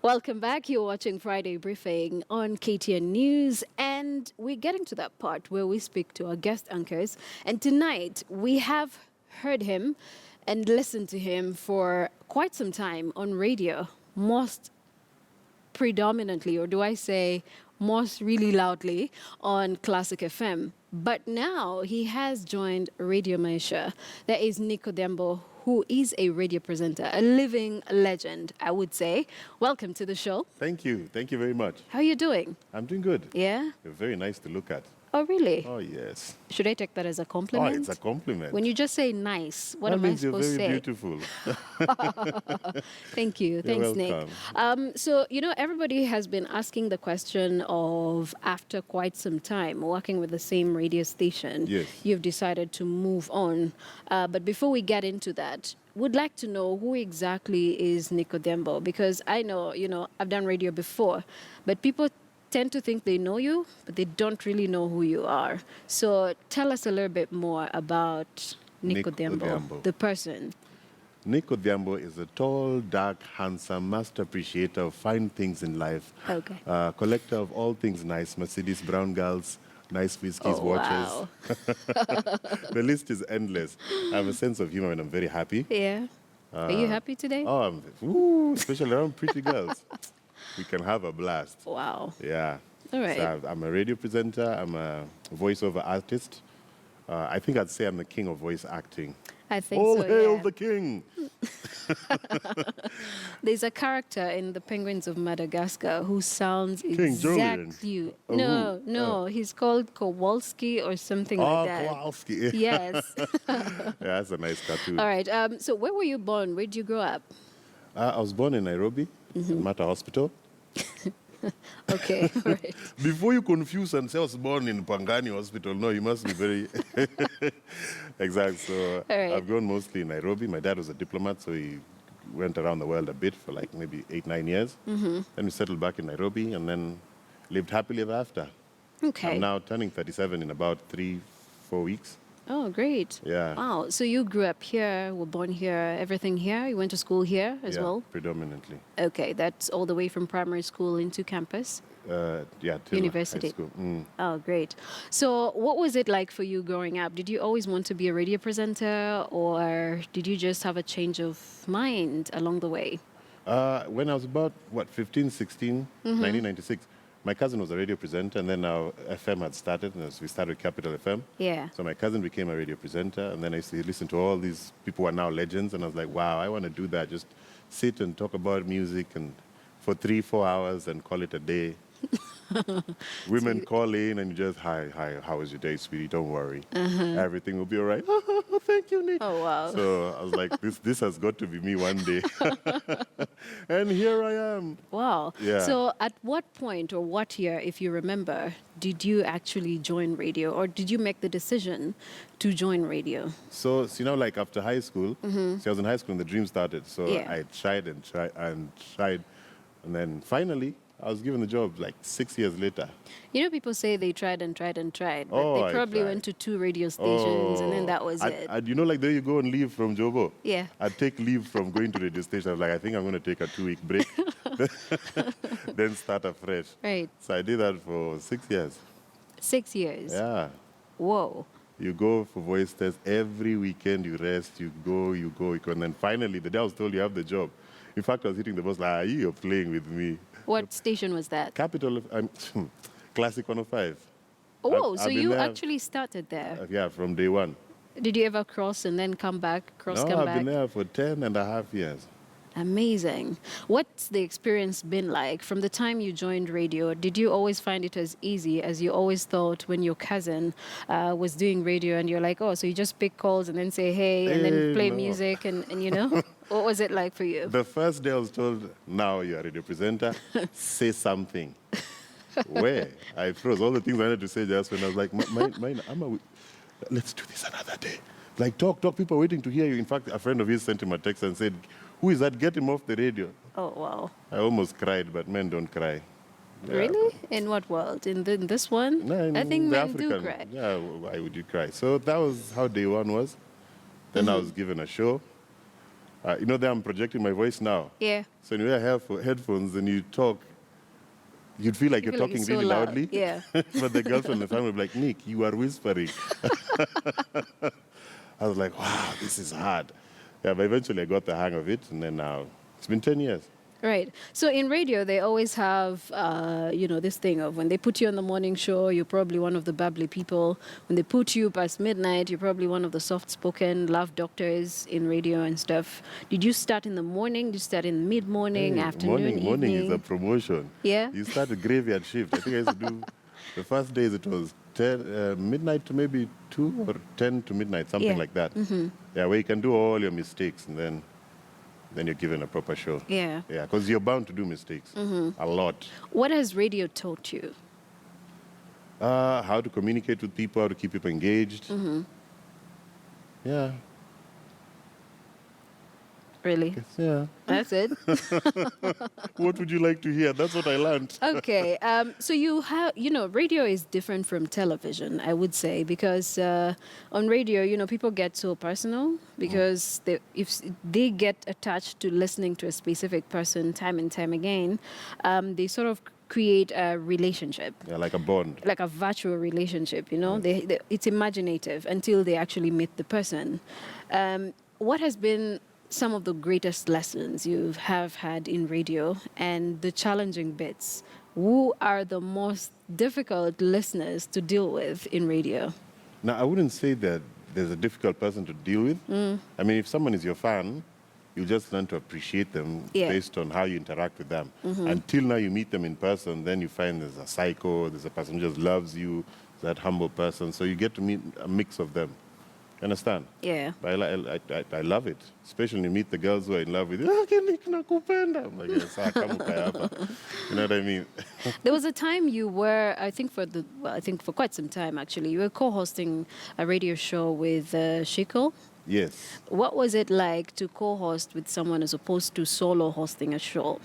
Welcome back. You're watching Friday Briefing on KTN News, and we're getting to that part where we speak to our guest anchors. And tonight, we have heard him and listened to him for quite some time on radio, most predominantly, or do I say most really loudly, on Classic FM. But now he has joined Radio Maisha. There is Nick Odhiambo, who is a radio presenter, a living legend, I would say. Welcome to the show. Thank you. Thank you very much. How are you doing? I'm doing good. Yeah? You're very nice to look at. Oh, really? Oh, yes. Should I take that as a compliment? Oh, it's a compliment. When you just say nice, what that am I means supposed to say? you're very beautiful. Thank you. Thanks, Nick. So, everybody has been asking the question of, after quite some time working with the same radio station, Yes. you've decided to move on. But before we get into that, would like to know who exactly is Nick Odhiambo, because I know, I've done radio before, but people tend to think they know you, but they don't really know who you are. So tell us a little bit more about Nick Odhiambo, the person. Nick Odhiambo is a tall, dark, handsome, master appreciator of fine things in life. Okay. Collector of all things nice, Mercedes, brown girls, nice whiskeys, watches. Wow. The list is endless. I have a sense of humor and I'm very happy. Yeah. Are you happy today? Oh, especially around pretty girls. We can have a blast. Wow. Yeah. All right. So I'm a radio presenter. I'm a voiceover artist. I think I'd say I'm the king of voice acting. I think All so, hail yeah. the king! There's a character in the Penguins of Madagascar who sounds King Julian. exactly... Oh, No, who? no, he's called Kowalski or something like that. Kowalski. Yes. Yeah, that's a nice cartoon. All right. So where were you born? Where did you grow up? I was born in Nairobi, Mata Hospital. Okay, all right. Before you confuse and say I was born in Pangani Hospital, no, you must be very exact. So All right. I've grown mostly in Nairobi. My dad was a diplomat, so he went around the world a bit for like maybe 8-9 years. Then we settled back in Nairobi and then lived happily ever after. Okay. I'm now turning 37 in about 3-4 weeks. Oh, great. Yeah. Wow. So you grew up here, were born here, everything here. You went to school here as Yeah, well? predominantly. Okay. That's all the way from primary school into campus? Yeah, till University. high school. Oh, great. So what was it like for you growing up? Did you always want to be a radio presenter, or did you just have a change of mind along the way? When I was about, 15, 16, 1996, my cousin was a radio presenter, and then our FM had started, and we started with Capital FM. Yeah. So my cousin became a radio presenter, and then I used to listen to all these people who are now legends, and I was like, wow, I want to do that. Just sit and talk about music and for 3-4 hours and call it a day. Women call in and you just, hi, how was your day, sweetie? Don't worry. Everything will be all right. Oh, thank you, Nick. Oh, wow. So I was like, this has got to be me one day. And here I am. Wow. Yeah. So at what point or what year, if you remember, did you actually join radio, or did you make the decision to join radio? So like after high school, so I was in high school when the dream started. So Yeah. I tried and tried and tried. And then finally, I was given the job like 6 years later. People say they tried and tried and tried, but Oh, they I probably tried. went to 2 radio stations and then that was it. I'd, like the way you go and leave from Jobo? Yeah. I'd take leave from going to the radio station. I was like, I think I'm going to take a 2-week break, then start afresh. Right. So I did that for 6 years. 6 years. Yeah. Whoa. You go for voice tests every weekend, you rest, you go, and then finally the day I was told you have the job. In fact, I was hitting the boss like, you're playing with me. What station was that? Capital, Classic 105. Oh, I've so been you there, actually started there. Yeah, from day one. Did you ever cross and then come back, No, come I've back? been there for 10.5 years. Amazing. What's the experience been like from the time you joined radio? Did you always find it as easy as you always thought when your cousin was doing radio and you're like, oh, so you just pick calls and then say, hey, and then play no. music and What was it like for you? The first day I was told, now you're a radio presenter, say something. Where? I froze. All the things I wanted to say just when I was like, let's do this another day. Like, talk, people are waiting to hear you. In fact, a friend of his sent him a text and said, who is that? Get him off the radio. Oh, wow. I almost cried, but men don't cry. Yeah. Really? In what world? In this one? No, in I think the men African, do cry. Yeah, why would you cry? So that was how day one was. Then I was given a show. You know that I'm projecting my voice now. Yeah. So when you wear headphones and you talk, you'd feel like You you're feel like talking it's so really loud. loudly. Yeah. But the girls from the family were like, Nick, you are whispering. I was like, wow, this is hard. Yeah, but eventually I got the hang of it, and then now it's been 10 years. Right. So in radio, they always have, this thing of when they put you on the morning show, you're probably one of the bubbly people. When they put you past midnight, you're probably one of the soft-spoken love doctors in radio and stuff. Did you start in the morning? Did you start in mid-morning, Hey, afternoon, morning is a evening? promotion. Yeah? You start a graveyard shift. I think I used to do, the first days it was 10, midnight to maybe 2 or 10 to midnight, something Yeah. like that. Yeah, where you can do all your mistakes and then you're given a proper show. Yeah. Yeah, because you're bound to do mistakes. A lot. What has radio taught you? How to communicate with people, how to keep people engaged. Yeah. Really? Yeah. That's it? What would you like to hear? That's what I learned. Okay. So you have, radio is different from television, I would say, because on radio, people get so personal because if they get attached to listening to a specific person time and time again, they sort of create a relationship. Yeah, like a bond. Like a virtual relationship, it's imaginative until they actually meet the person. What has been some of the greatest lessons you have had in radio and the challenging bits? Who are the most difficult listeners to deal with in radio? Now, I wouldn't say that there's a difficult person to deal with. I mean, if someone is your fan, you just learn to appreciate them based on how you interact with them. Until now you meet them in person, then you find there's a psycho, there's a person who just loves you, that humble person. So you get to meet a mix of them. You understand? Yeah. But I love it. Especially when you meet the girls who are in love with you. I'm like, yes, you know what I mean? There was a time you were, I think for quite some time actually, you were co-hosting a radio show with Shiko. Yes. What was it like to co-host with someone as opposed to solo hosting a show?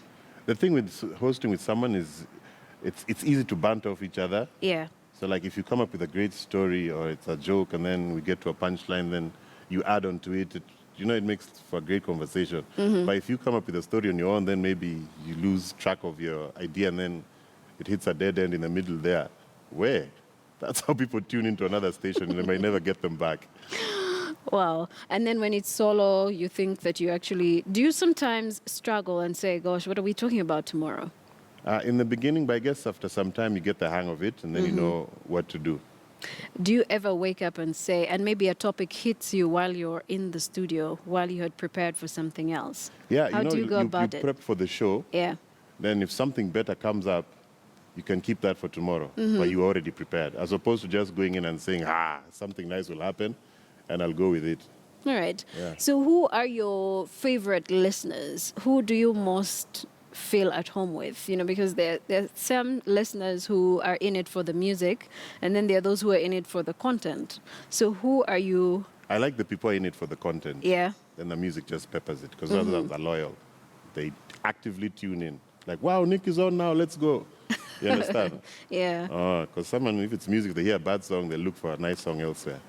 The thing with hosting with someone is it's easy to banter off each other. Yeah. So like if you come up with a great story or it's a joke and then we get to a punchline, then you add on to it. It makes for a great conversation. But if you come up with a story on your own, then maybe you lose track of your idea and then it hits a dead end in the middle there. Where? That's how people tune into another station and they may never get them back. Wow. And then when it's solo, you think that do you sometimes struggle and say, gosh, what are we talking about tomorrow? In the beginning, but I guess after some time you get the hang of it and then you know what to do. Do you ever wake up and say, and maybe a topic hits you while you're in the studio, while you had prepared for something else? Yeah, How do you go about you it? prep for the show. Yeah. Then if something better comes up, you can keep that for tomorrow, but you already prepared, as opposed to just going in and saying, something nice will happen, and I'll go with it. All right. Yeah. So who are your favorite listeners? Who do you most feel at home with? Because there are some listeners who are in it for the music, and then there are those who are in it for the content. So who are you? I like the people in it for the content. Yeah. Then the music just peppers it, because those ones are loyal. They actively tune in. Like, wow, Nick is on now, let's go. You understand? Yeah. Because someone, if it's music, they hear a bad song, they look for a nice song elsewhere.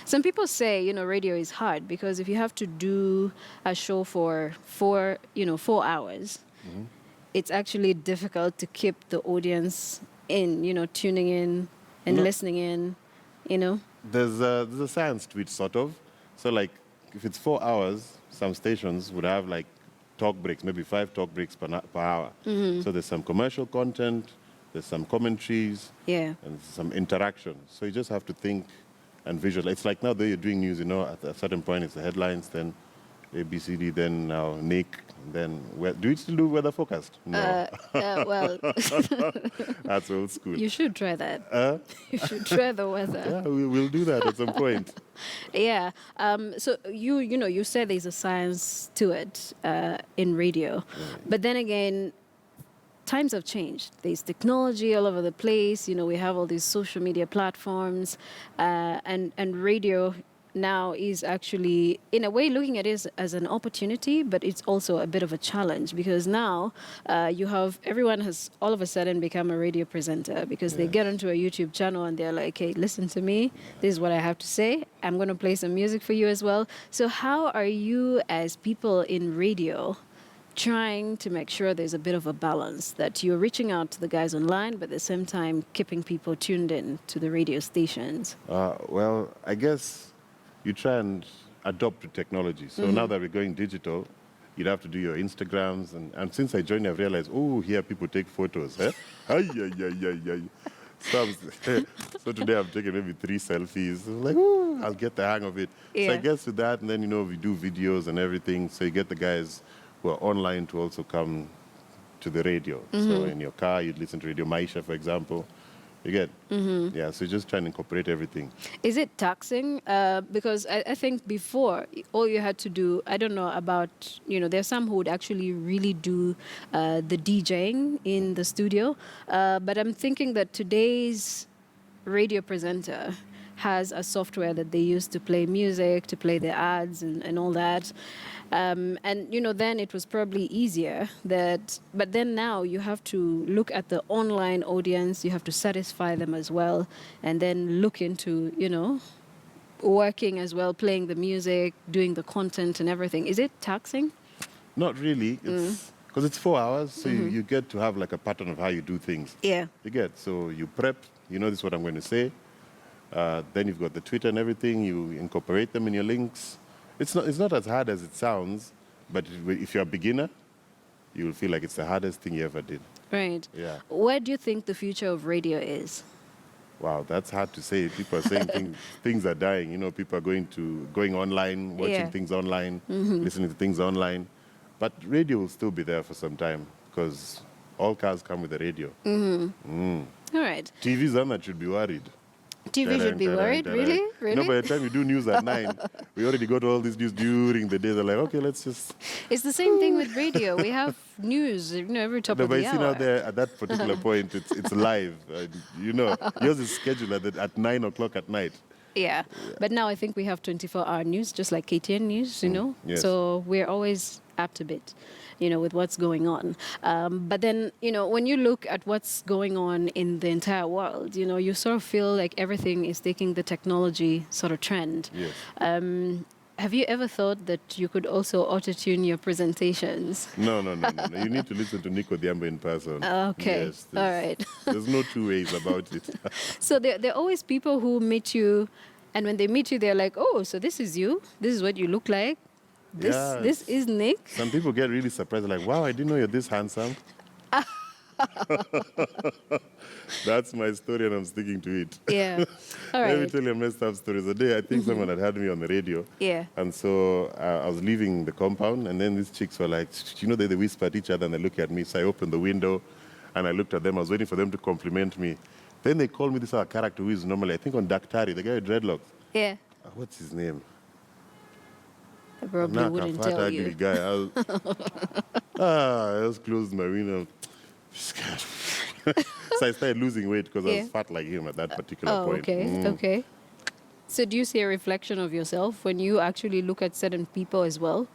Some people say, radio is hard because if you have to do a show for 4 hours, it's actually difficult to keep the audience in, tuning in and listening in, There's a science to it, sort of. So, like, if it's 4 hours, some stations would have, like, talk breaks, maybe 5 talk breaks per hour. So there's some commercial content, there's some commentaries, Yeah. and some interaction. So you just have to think and visualize. It's like now that you're doing news, at a certain point it's the headlines, then ABCD, then now Nick, then do you still do weather forecast? No. Well, That's old school. you should try that. You should try the weather. Yeah, we'll do that at some point. Yeah. So you said there's a science to it in radio, but then again, times have changed. There's technology all over the place. We have all these social media platforms, and radio now is actually, in a way, looking at it as an opportunity, but it's also a bit of a challenge because now everyone has all of a sudden become a radio presenter because they get onto a YouTube channel and they're like, hey, listen to me. This is what I have to say. I'm going to play some music for you as well. So how are you as people in radio trying to make sure there's a bit of a balance, that you're reaching out to the guys online, but at the same time keeping people tuned in to the radio stations? Well, I guess you try and adopt to technology. So now that we're going digital, you'd have to do your Instagrams. And since I joined, I've realized, here people take photos. Eh? Ay, ay, ay, ay, ay. So today I've taken maybe 3 selfies. I'm like, I'll get the hang of it. Yeah. So I guess with that, and then, we do videos and everything. So you get the guys who are online to also come to the radio. So in your car, you'd listen to Radio Maisha, for example. You get? Yeah, so just try and incorporate everything. Is it taxing? Because I think before, all you had to do, I don't know about, there's some who would actually really do the DJing in the studio. But I'm thinking that today's radio presenter has a software that they use to play music, to play the ads and all that. And, then it was probably easier but then now you have to look at the online audience, you have to satisfy them as well, and then look into, working as well, playing the music, doing the content and everything. Is it taxing? Not really. It's because it's 4 hours, so you get to have like a pattern of how you do things. Yeah. You get, so you prep, this is what I'm going to say. Then you've got the Twitter and everything, you incorporate them in your links. It's not as hard as it sounds, but if you're a beginner, you will feel like it's the hardest thing you ever did. Right. Yeah. Where do you think the future of radio is? Wow, that's hard to say. People are saying things are dying. People are going online, watching things online, listening to things online. But radio will still be there for some time because all cars come with a radio. All right. TVs on that should be worried. TV should be worried, really? Really? By the time you do news at 9, we already got all this news during the day. They're like, okay, let's just... It's the same thing with radio. We have news, every top of But the you hour. see now there, at that particular point, it's live. Yours is scheduled at 9 o'clock at night. Yeah. But now I think we have 24-hour news, just like KTN News, Yes. So we're always up to date, with what's going on. But then, when you look at what's going on in the entire world, you sort of feel like everything is taking the technology sort of trend. Yes. Have you ever thought that you could also auto-tune your presentations? No. You need to listen to Nick Odhiambo in person. Okay. Yes, All right. There's no two ways about it. So there are always people who meet you, and when they meet you, they're like, oh, so this is you? This is what you look like? This is Nick? Some people get really surprised, like, wow, I didn't know you're this handsome. That's my story, and I'm sticking to it. Yeah. All Let me right. tell you a messed up story. The day I think someone had had me on the radio. Yeah. And so I was leaving the compound, and then these chicks were like, they whisper at each other and they look at me. So I opened the window and I looked at them. I was waiting for them to compliment me. Then they called me this other character who is normally, I think, on Daktari, the guy with dreadlocks. Yeah. What's his name? I probably wouldn't tell ugly you. guy. I just closed my window. So I started losing weight because I was fat like him at that particular point. Okay. Okay. So do you see a reflection of yourself when you actually look at certain people as well?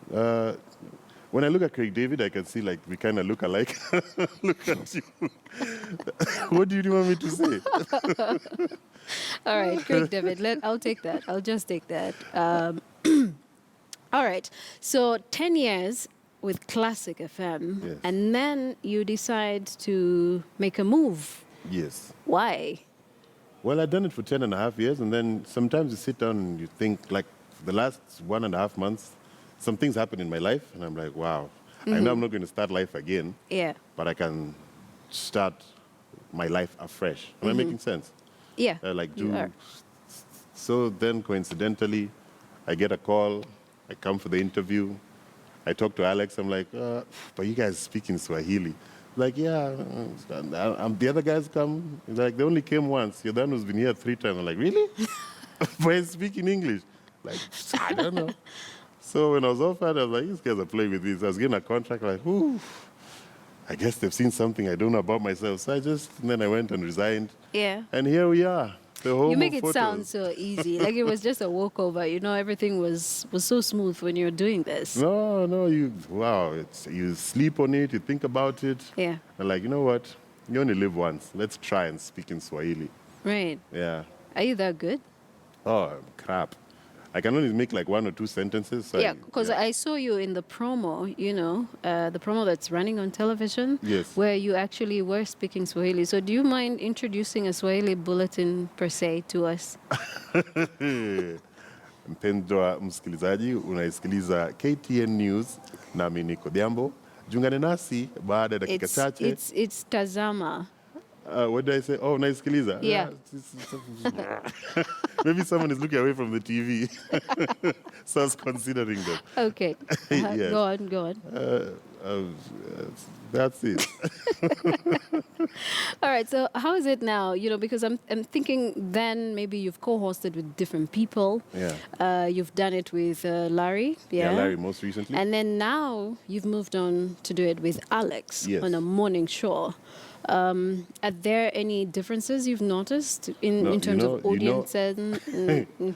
When I look at Craig David, I can see like we kind of look alike. Look at you. What do you want me to say? All right, Craig David, I'll take that. I'll just take that. All right. So 10 years with Classic FM, Yes. and then you decide to make a move. Yes. Why? Well, I've done it for 10 and a half years, and then sometimes you sit down and you think, like, the last 1.5 months, some things happened in my life, and I'm like, wow, I know I'm not going to start life again, Yeah. but I can start my life afresh. Am I making sense? Yeah. You are. So then, coincidentally, I get a call, I come for the interview, I talk to Alex, I'm like, but you guys speak in Swahili. Like, yeah, the other guys come. He's like, they only came once. You're the one who's been here 3 times. I'm like, really? But I speak in English. Like, I don't know. So when I was offered, I was like, these guys are playing with this. I was getting a contract, like, ooh, I guess they've seen something I don't know about myself. So and then I went and resigned. Yeah. And here we are. The home You make of it sound photos. so easy, like it was just a walkover. You know, everything was so smooth when you were doing this. No, no, wow, you sleep on it, you think about it. Yeah, And like, you know what? You only live once. Let's try and speak in Swahili. right. Yeah. Are you that good? Oh, crap. I can only make like 1 or 2 sentences. So Yeah, because I saw you in the promo, the promo that's running on television, Yes. where you actually were speaking Swahili. So do you mind introducing a Swahili bulletin per se to us? Mpendwa msikilizaji, unaisikiliza KTN News nami niko Odhiambo. Jungane nasi baada ya dakika chache. It's Tazama. What did I say? Oh, unaisikiliza? Yeah. Maybe someone is looking away from the TV. So I was considering them. Okay. Yes. Go on. Uh, that's it. All right. So how is it now? Because I'm thinking then maybe you've co-hosted with different people. Yeah. You've done it with Larry. Yeah, Larry most recently. And then now you've moved on to do it with Alex Yes. on a morning show. Are there any differences you've noticed in terms of audience and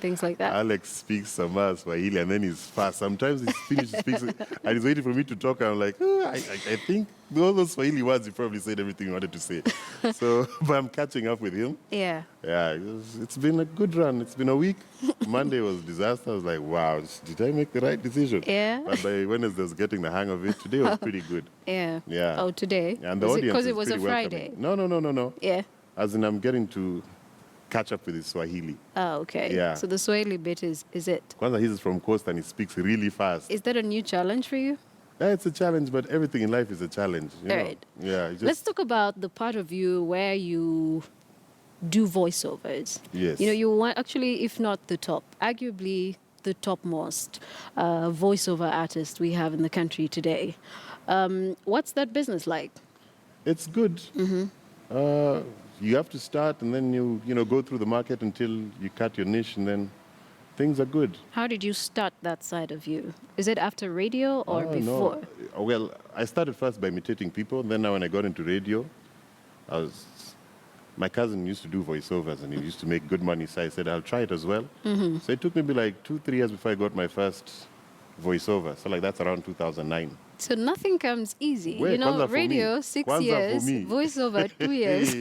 things like that? Alex speaks some Swahili and then he's fast. Sometimes he finishes speaking and he's waiting for me to talk. And I'm like, I think all those Swahili words, he probably said everything he wanted to say. So, but I'm catching up with him. Yeah. Yeah, it's been a good run. It's been a week. Monday was disaster. I was like, wow, did I make the right decision? Yeah. But by Wednesday, I was getting the hang of it. Today was pretty good. Yeah. Yeah. Oh, today? And the audience Because is it was a pretty Friday. welcoming. No. Yeah. As in, I'm getting to catch up with his Swahili. Oh, okay. Yeah. So the Swahili bit is it? Kwanzaa, he's from Coast and he speaks really fast. Is that a new challenge for you? Yeah, it's a challenge, but everything in life is a challenge. You know? Right. Yeah. Let's talk about the part of you where you do voiceovers. Yes. You want, actually, if not the top, arguably the topmost voiceover artist we have in the country today. What's that business like? It's good. Mm-hmm. You have to start and then you go through the market until you cut your niche and then things are good. How did you start that side of you? Is it after radio or Oh, before? No. Well, I started first by imitating people. Then now when I got into radio, my cousin used to do voiceovers and he used to make good money. So I said, I'll try it as well. Mm-hmm. So it took maybe like 2-3 years before I got my first voiceover. So like that's around 2009. So nothing comes easy. Wait, Kwanzaa for radio, me. 6 Kwanzaa years, for me. voiceover, 2 years.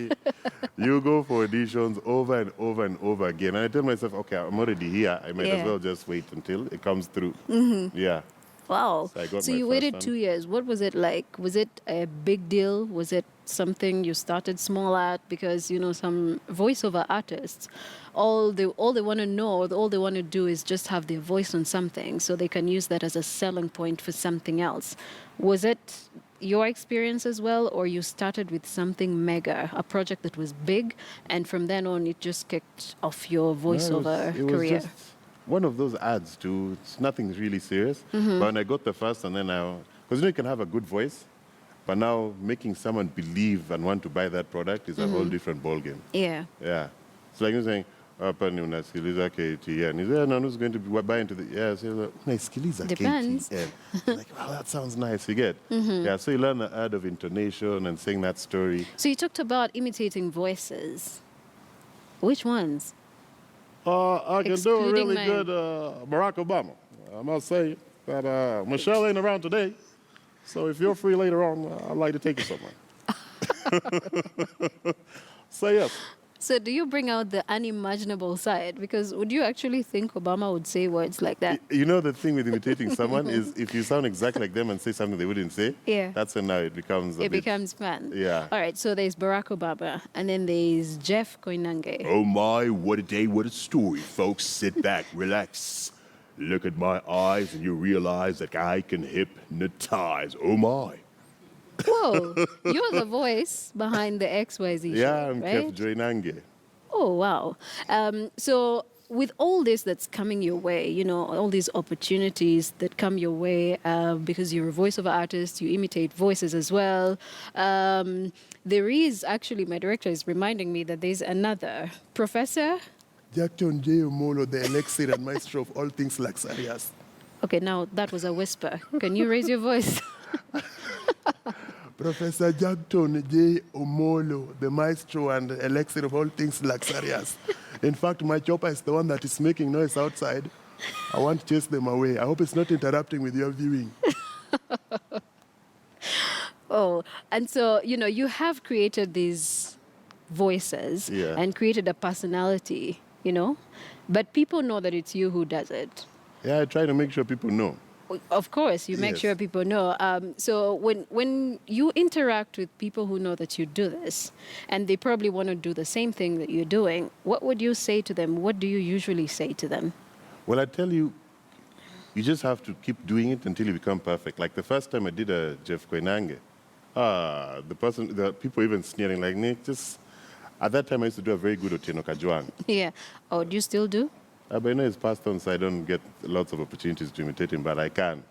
You go for auditions over and over and over again. And I tell myself, okay, I'm already here. I might Yeah. as well just wait until it comes through. Mm-hmm. Yeah. Wow. So I got So my you first waited one. 2 years. What was it like? Was it a big deal? Was it something you started small at? Because, some voiceover artists, all they want to know, all they want to do is just have their voice on something so they can use that as a selling point for something else. Was it your experience as well, or you started with something mega, a project that was big, and from then on it just kicked off your voiceover it was career? just one of those ads too. It's nothing really serious. Mm-hmm. But when I got the first and then because you can have a good voice, but now making someone believe and want to buy that product is a whole different ballgame. Yeah. Yeah. It's like you're saying, hapa ni unasikiliza KTN. Is there no who's going to be buying into the... Yeah, so unasikiliza Depends. KTN. Like, wow, that sounds nice, you get? Yeah, so you learn the art of intonation and saying that story. So you talked about imitating voices. Which ones? I can do a Excluding really mine. good Barack Obama. I must say that Michelle ain't around today. So if you're free later on, I'd like to take you somewhere. Say yes. So do you bring out the unimaginable side? Because would you actually think Obama would say words like that? You know the thing with imitating someone is if you sound exactly like them and say something they wouldn't say, Yeah. that's when now it becomes It becomes fun. Yeah. All right, so there's Barack Obama, and then there's Keff Joinange. Oh my, what a day, what a story. Folks, sit back, relax. Look at my eyes and you realize that I can hypnotize. Oh my. Whoa, you're the voice behind the XYZ show, Yeah, I'm right? Keff Joinange. Oh, wow. So with all this that's coming your way, all these opportunities that come your way because you're a voiceover artist, you imitate voices as well. There is actually, my director is reminding me that there's another professor. Jackson J. Omolo, the elixir and maestro of all things luxurious. Okay, now that was a whisper. Can you raise your voice? Professor Jackson J. Omolo, the maestro and elixir of all things luxurious. In fact, my chopper is the one that is making noise outside. I want to chase them away. I hope it's not interrupting with your viewing. Oh, and so, you have created these voices Yeah. and created a personality, but people know that it's you who does it. Yeah, I try to make sure people know. Of course, you make Yes. sure people know. So when you interact with people who know that you do this, and they probably want to do the same thing that you're doing, what would you say to them? What do you usually say to them? Well, I tell you, you just have to keep doing it until you become perfect. Like the first time I did a Jeff Koinange, the people even sneering like, Nick, just, at that time I used to do a very good Otieno Kajwang. Yeah. Oh, do you still do? But I know it's passed on, so I don't get lots of opportunities to imitate him, but I can.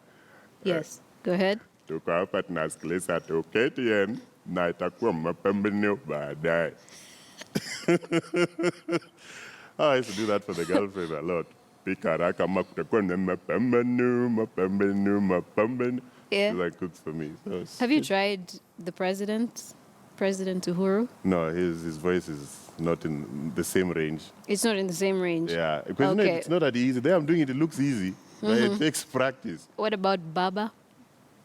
Yes. Go ahead. Tuko hapa tunasikiliza tuketien na itakuwa mapambano baadaye. Oh, I used to do that for the girlfriend a lot. Pika haraka ama kutakuwa na mapambano. Yeah. So that cooks for me. So Have you tried the President Uhuru? No, his voice is not in the same range. It's not in the same range. Yeah, because you know, Okay. it's not that easy. There I'm doing it, it looks easy, but it takes practice. What about Baba?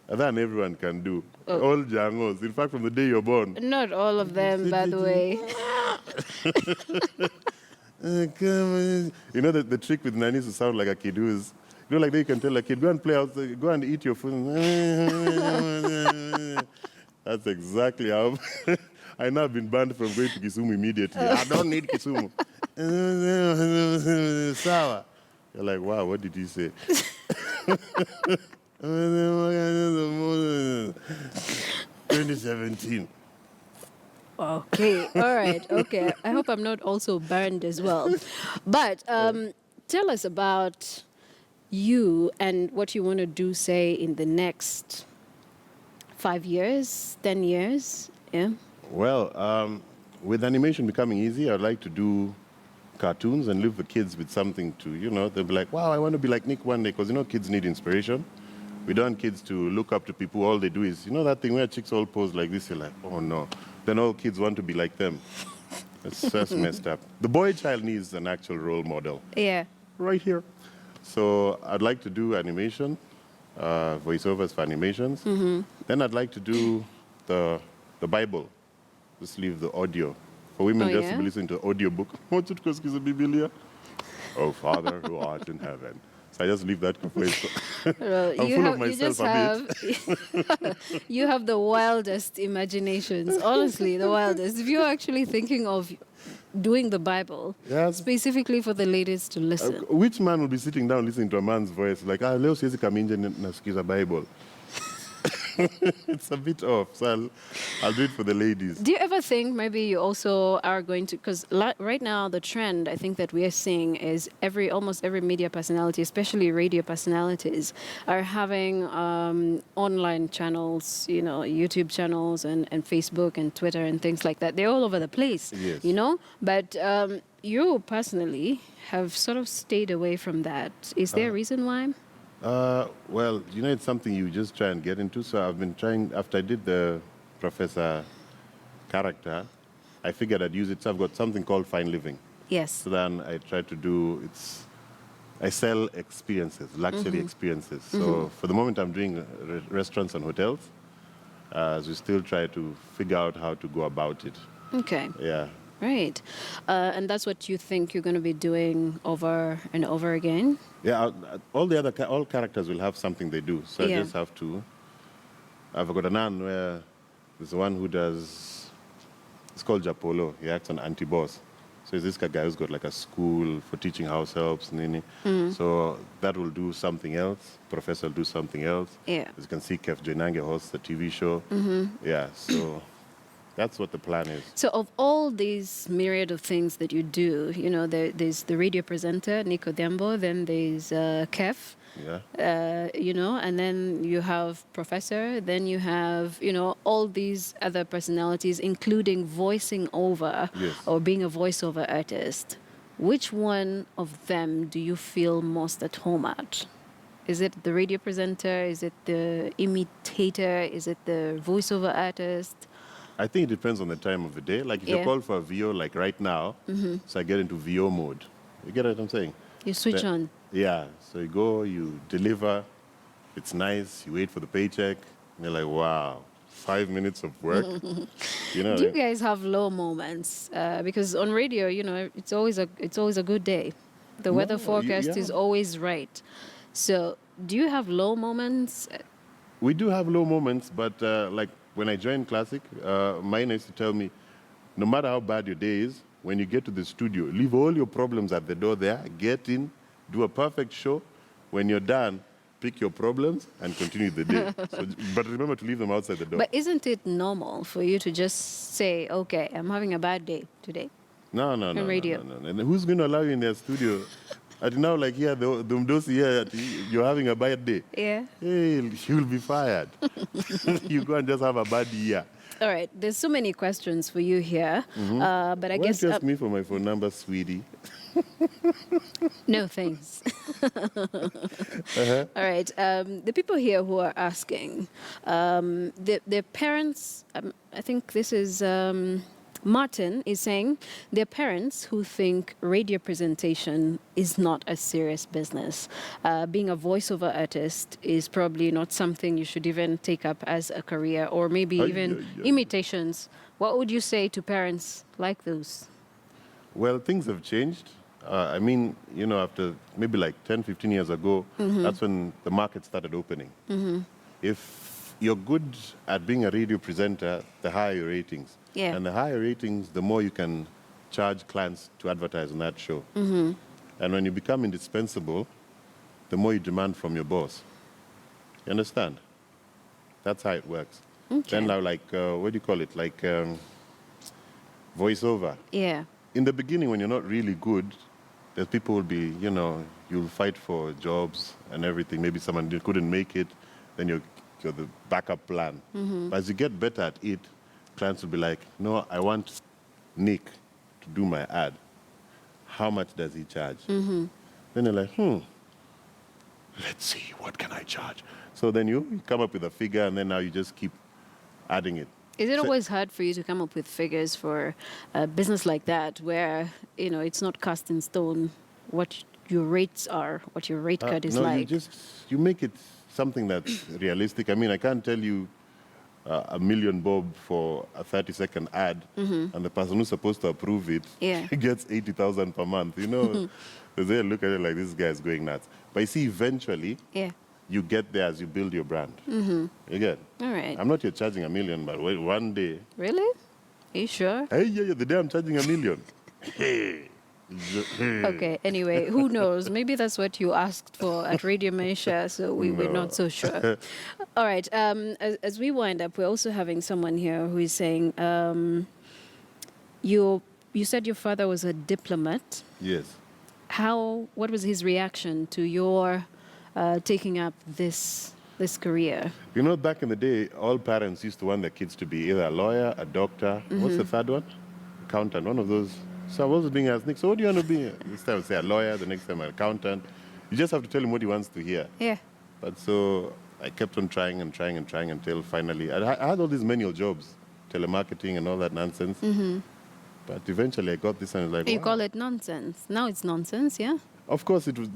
And that everyone can do. All jangos. In fact, from the day you're born. Not all of them, by the way. You know the trick with nannies to sound like a kid who is, like they can tell a kid, go and play outside, go and eat your food. That's exactly how. I now have been banned from going to Kisumu immediately. I don't need Kisumu. Sawa. You're like, wow, what did he say? 2017. Okay, all right, okay. I hope I'm not also burned as well. But tell us about you and what you want to do, say, in the next 5 years, 10 years. Yeah. Well, with animation becoming easy, I'd like to do cartoons and leave the kids with something to, they'll be like, wow, I want to be like Nick one day, because, kids need inspiration. We don't want kids to look up to people. All they do is, that thing where chicks all pose like this, you're like, oh no. Then all kids want to be like them. That's messed up. The boy child needs an actual role model. Yeah. Right here. So I'd like to do animation, voiceovers for animations. Then I'd like to do the Bible. Just leave the audio. For women, Oh, just yeah? to be listening to audiobook. Oh, Father who art in heaven. So I just leave that voice. Well, I'm you full have, of you myself just a have, you have the wildest imaginations. Honestly, the wildest. If you're actually thinking of doing the Bible, Yes. specifically for the ladies to listen. Which man will be sitting down listening to a man's voice like, leo siwezi kama nje nasikiza Bible. It's a bit off, so I'll do it for the ladies. Do you ever think maybe you also are going to, because right now the trend I think that we are seeing is almost every media personality, especially radio personalities, are having online channels, YouTube channels and Facebook and Twitter and things like that. They're all over the place, Yes. But you personally have sort of stayed away from that. Is there a reason why? Well, it's something you just try and get into. So I've been trying, after I did the professor character, I figured I'd use it. So I've got something called Fine Living. Yes. So then I try to do, I sell experiences, luxury experiences. So for the moment I'm doing restaurants and hotels, as we still try to figure out how to go about it. Okay. Yeah. Right. And that's what you think you're going to be doing over and over again? Yeah, all characters will have something they do. So Yeah. I just have to. I've got a nun where there's one who does. It's called Japolo. He acts on anti-boss. So he's this guy who's got like a school for teaching house helps, nini. So that will do something else. Professor will do something else. Yeah. As you can see, Keff Joinange hosts a TV show. Yeah. So that's what the plan is. So of all these myriad of things that you do, there's the radio presenter, Nick Odhiambo, then there's Keff, Yeah. and then you have Professor, then you have, all these other personalities, including voicing over Yes. or being a voiceover artist. Which one of them do you feel most at home at? Is it the radio presenter? Is it the imitator? Is it the voiceover artist? I think it depends on the time of the day. Like if Yeah. you're called for a VO, like right now, so I get into VO mode. You get what I'm saying? You switch The- on. Yeah. So you go, you deliver. It's nice. You wait for the paycheck. And you're like, wow, 5 minutes of work. You know. Do you guys have low moments? Because on radio, it's always a good day. The weather forecast is yeah. always right. So, do you have low moments? We do have low moments, but like when I joined Classic, Maina used to tell me, no matter how bad your day is, when you get to the studio, leave all your problems at the door there, get in, do a perfect show. When you're done, pick your problems and continue the day. But remember to leave them outside the door. But isn't it normal for you to just say, okay, I'm having a bad day today? No. radio. No. And who's going to allow you in their studio? And now, like here, the Mdosi here, you're having a bad day. Yeah. Hey, you'll be fired. You go and just have a bad year. All right. There's so many questions for you here. But I Why guess. don't you ask me for my phone number, sweetie? No, thanks. All right. The people here who are asking, their parents, I think this is Martin, is saying their parents who think radio presentation is not a serious business. Being a voiceover artist is probably not something you should even take up as a career, or maybe even imitations. What would you say to parents like those? Well, things have changed. I mean, after maybe like 10, 15 years ago, that's when the market started opening. If you're good at being a radio presenter, the higher your ratings. Yeah. And the higher ratings, the more you can charge clients to advertise on that show. And when you become indispensable, the more you demand from your boss. You understand? That's how it works. Okay. Then now, like, what do you call it? Like voiceover. Yeah. In the beginning, when you're not really good, there's people will be, you'll fight for jobs and everything. Maybe someone couldn't make it, then you're the backup plan. But as you get better at it, clients will be like, no, I want Nick to do my ad. How much does he charge? Then you're like, let's see, what can I charge? So then you come up with a figure, and then now you just keep adding it. Is it always hard for you to come up with figures for a business like that where, it's not cast in stone what your rates are, what your rate card is no, like? you make it something that's realistic. I mean, I can't tell you a million bob for a 30-second ad, and the person who's supposed to approve it gets 80,000 per month. They look at it like, this guy's going nuts. But you see, eventually, you get there as you build your brand. Again, All right. I'm not here charging $1 million, but wait, one day, Really? Are you sure? hey, the day I'm charging $1 million. Hey. Okay, anyway, who knows? Maybe that's what you asked for at Radio Maisha, so we're not so sure. All right, as we wind up, we're also having someone here who is saying, you said your father was a diplomat. Yes. What was his reaction to your taking up this career? Back in the day, all parents used to want their kids to be either a lawyer, a doctor, what's the third one? Accountant, one of those. So I was being asked, Nick, so what do you want to be? This time I say a lawyer, the next time an accountant. You just have to tell him what he wants to hear. Yeah. But so I kept on trying until finally, I had all these manual jobs, telemarketing and all that nonsense. But eventually I got this and I was like, You wow. call it nonsense. Now it's nonsense, yeah? Of course it was.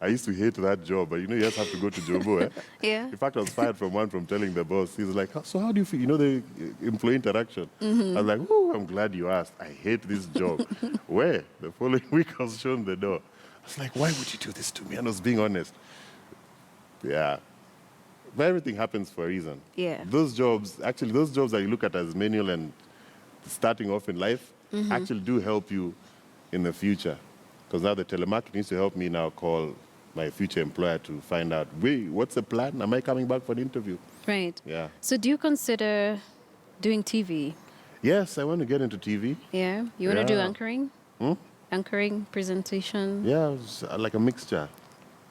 I used to hate that job, but you just have to go to Jobo. Eh? Yeah. In fact, I was fired from telling the boss. He was like, so how do you feel? The employee interaction. I was like, I'm glad you asked. I hate this job. Where? The following week I was shown the door. I was like, why would you do this to me? And I was being honest. Yeah. But everything happens for a reason. Yeah. Those jobs that you look at as manual and starting off in life actually do help you in the future. Because now the telemarketing needs to help me now call my future employer to find out, wait, what's the plan? Am I coming back for an interview? Right. Yeah. So do you consider doing TV? Yes, I want to get into TV. Yeah? You want to do Yeah. anchoring? Anchoring, presentation? Yeah, it's like a mixture.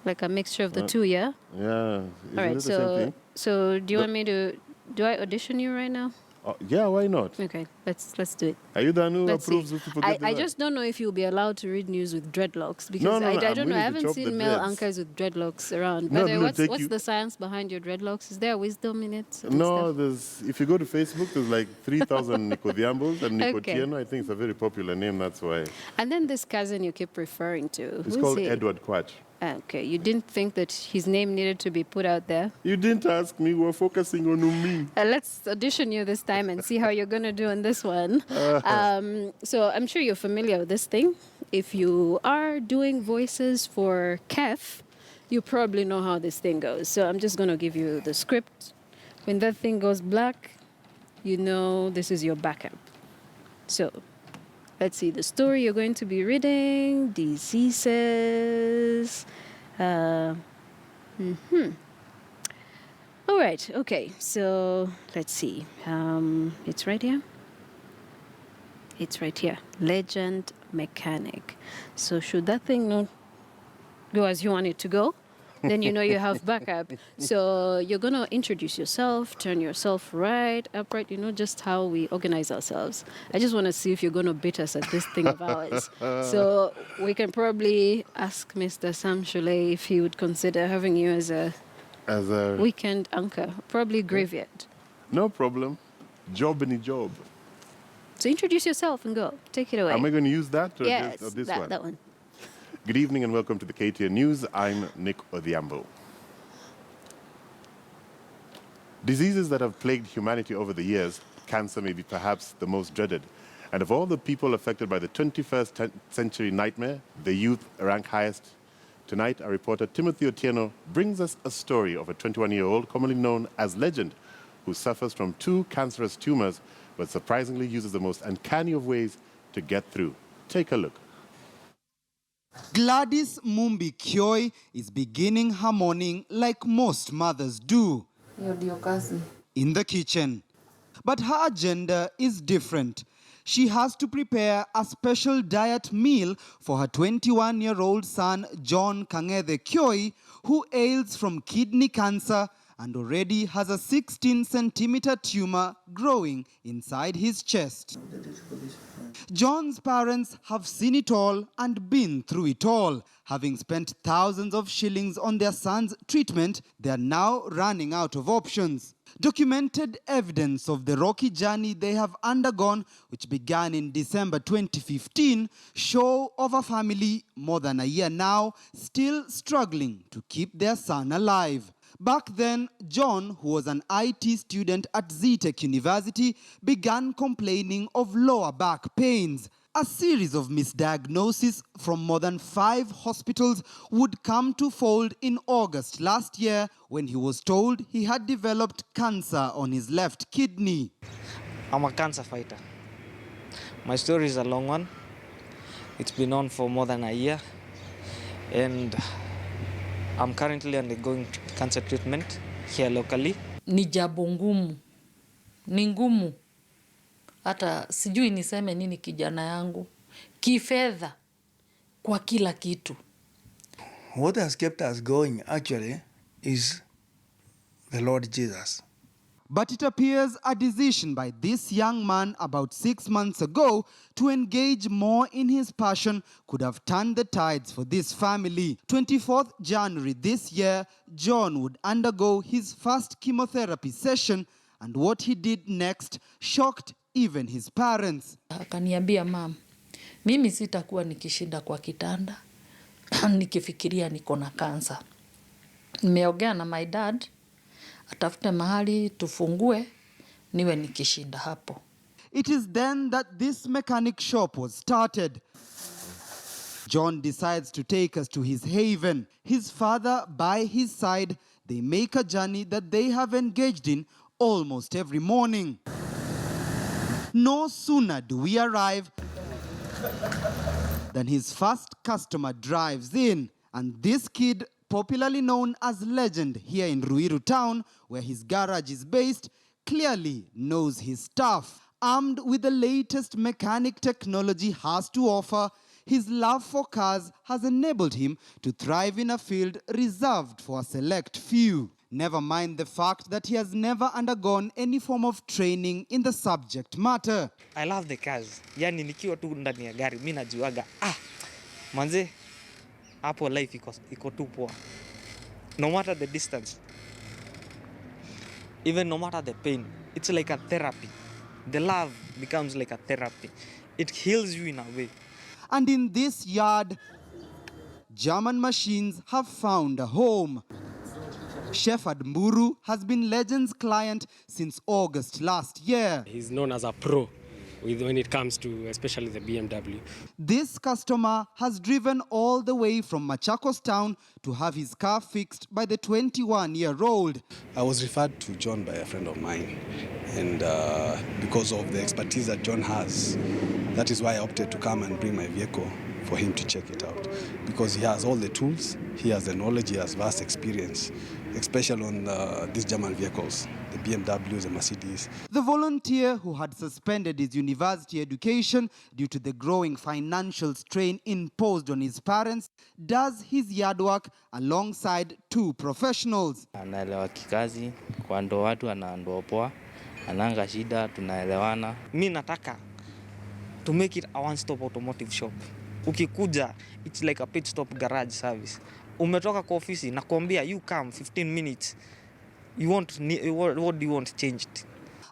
Like a mixture of the two, yeah? Yeah. All right, Is it the same thing? so do you want me to... Do I audition you right now? Oh, yeah, why not? Okay, let's do it. Are you the one who Let's see. approves those people get I the just don't know if you'll be allowed to read news with dreadlocks because No, no, no, I I'm don't know. I willing to haven't chop the seen male dreads. anchors with dreadlocks around. No, By the way, no, take what's you- the science behind your dreadlocks? Is there wisdom in it? and No, stuff? if you go to Facebook, there's like 3,000 Nick Odhiambos and Nick Okay. Otieno. I think it's a very popular name, that's why. And then this cousin you keep referring to. It's who called is he? Edward Quach. Okay, you didn't think that his name needed to be put out there. You didn't ask me, we're focusing on me. Let's audition you this time and see how you're going to do on this one. So I'm sure you're familiar with this thing. If you are doing voices for Keff, you probably know how this thing goes. So I'm just going to give you the script. When that thing goes black, you know this is your backup. So let's see the story you're going to be reading. Diseases. All right, okay, so let's see. It's right here. It's right here. Legend mechanic. So should that thing not go as you want it to go, then you know you have backup. So you're going to introduce yourself, turn yourself right, upright, you know, just how we organize ourselves. I just want to see if you're going to beat us at this thing of ours. So we can probably ask Mr. Sam Shule if he would consider having you as a weekend anchor, probably graveyard. No problem. Job any job. So introduce yourself and go. Take it away. Am I going to use that or, yes, or this that one. Good evening and welcome to the KTN News. I'm Nick Odhiambo. Diseases that have plagued humanity over the years, cancer may be perhaps the most dreaded. And of all the people affected by the 21st century nightmare, the youth rank highest. Tonight, our reporter Timothy Otieno brings us a story of a 21-year-old, commonly known as Legend, who suffers from 2 cancerous tumors, but surprisingly uses the most uncanny of ways to get through. Take a look. Gladys Mumbi Kioi is beginning her morning like most mothers do, in the kitchen. But her agenda is different. She has to prepare a special diet meal for her 21-year-old son, John Kang'ethe Kioi, who ails from kidney cancer and already has a 16-centimeter tumor growing inside his chest. John's parents have seen it all and been through it all. Having spent thousands of shillings on their son's treatment, they are now running out of options. Documented evidence of the rocky journey they have undergone, which began in December 2015, show of a family more than a year now still struggling to keep their son alive. Back then, John, who was an IT student at Zetech University, began complaining of lower back pains. A series of misdiagnoses from more than 5 hospitals would come to fold in August last year when he was told he had developed cancer on his left kidney. I'm a cancer fighter. My story is a long one. It's been on for more than a year. And I'm currently undergoing cancer treatment here locally. Ni jambo ngumu. Ni ngumu. Hata sijui niseme nini kijana yangu. Kifedha kwa kila kitu. What has kept us going actually is the Lord Jesus. But it appears a decision by this young man about 6 months ago to engage more in his passion could have turned the tides for this family. 24th January this year, John would undergo his first chemotherapy session, and what he did next shocked even his parents. Akaniambia, mam, mimi sitakuwa nikishinda kwa kitanda nikifikiria niko na kansa. Nimeongea na my dad, atafute mahali tufungue niwe nikishinda hapo. It is then that this mechanic shop was started. John decides to take us to his haven. His father by his side, they make a journey that they have engaged in almost every morning. No sooner do we arrive than his first customer drives in. And this kid, popularly known as Legend here in Ruiru town, where his garage is based, clearly knows his stuff. Armed with the latest mechanic technology has to offer, his love for cars has enabled him to thrive in a field reserved for a select few. Never mind the fact that he has never undergone any form of training in the subject matter. I love the cars. Yani nikiwa tu ndani ya gari, mimi najuaga, manze, hapo life iko tu poa. No matter the distance, even no matter the pain, it's like a therapy. The love becomes like a therapy. It heals you in a way. And in this yard, German machines have found a home. Shepherd Mburu has been Legend's client since August last year. He's known as a pro when it comes to especially the BMW. This customer has driven all the way from Machakos town to have his car fixed by the 21-year-old. I was referred to John by a friend of mine, and because of the expertise that John has, that is why I opted to come and bring my vehicle for him to check it out, because he has all the tools, he has the knowledge, he has vast experience, especially on these German vehicles, the BMWs, the Mercedes. The volunteer, who had suspended his university education due to the growing financial strain imposed on his parents, does his yard work alongside two professionals. Anaelewa kikazi, kwa ndo watu anaandwa poa, ananga shida, tunaelewana. Mimi nataka to make it a one-stop automotive shop. Ukikuja, it's like a pit stop garage service. Umetoka kwa ofisi, nakwambia, you come 15 minutes. What do you want changed?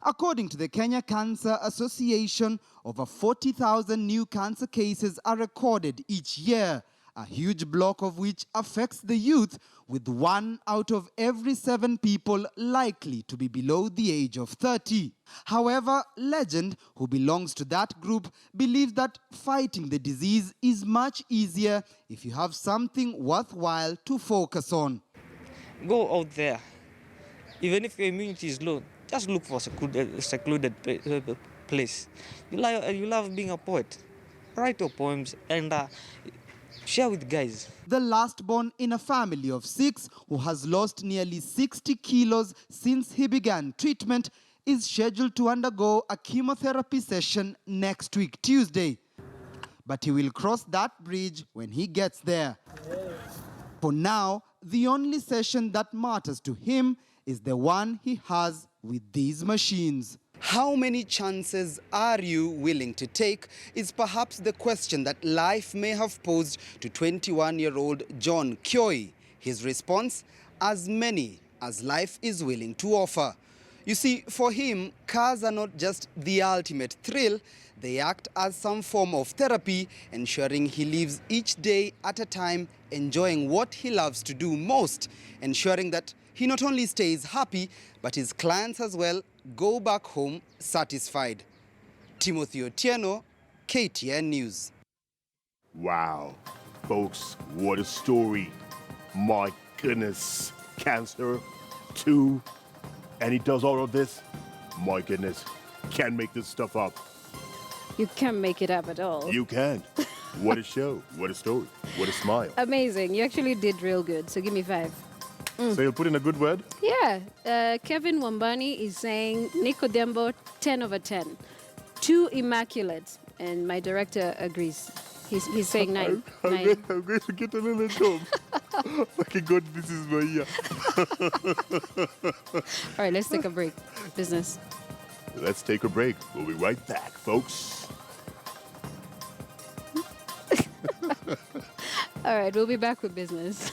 According to the Kenya Cancer Association, over 40,000 new cancer cases are recorded each year, a huge block of which affects the youth, with 1 out of every 7 people likely to be below the age of 30. However, Legend, who belongs to that group, believes that fighting the disease is much easier if you have something worthwhile to focus on. Go out there. Even if your immunity is low, just look for a secluded place. You love being a poet. Write your poems and share with guys. The last born in a family of 6, who has lost nearly 60 kilos since he began treatment, is scheduled to undergo a chemotherapy session next week, Tuesday. But he will cross that bridge when he gets there. For now, the only session that matters to him is the one he has with these machines. How many chances are you willing to take is perhaps the question that life may have posed to 21-year-old John Kyoi. His response, as many as life is willing to offer. You see, for him, cars are not just the ultimate thrill, they act as some form of therapy, ensuring he lives each day at a time, enjoying what he loves to do most, ensuring that he not only stays happy, but his clients as well go back home satisfied. Timothy Otieno, KTN News. Wow, folks, what a story. My goodness, cancer, too. And he does all of this? My goodness, can't make this stuff up. You can't make it up at all. You can. What a show, what a story, what a smile. Amazing. You actually did real good, so give me 5. So you'll put in a good word? Yeah. Kevin Wambani is saying Nick Odhiambo, 10 over 10. 2 immaculate. And my director agrees. He's saying 9. I'm going to get another job. Okay, God, this is my year. All right, let's take a break. Business. Let's take a break. We'll be right back, folks. All right, we'll be back with business.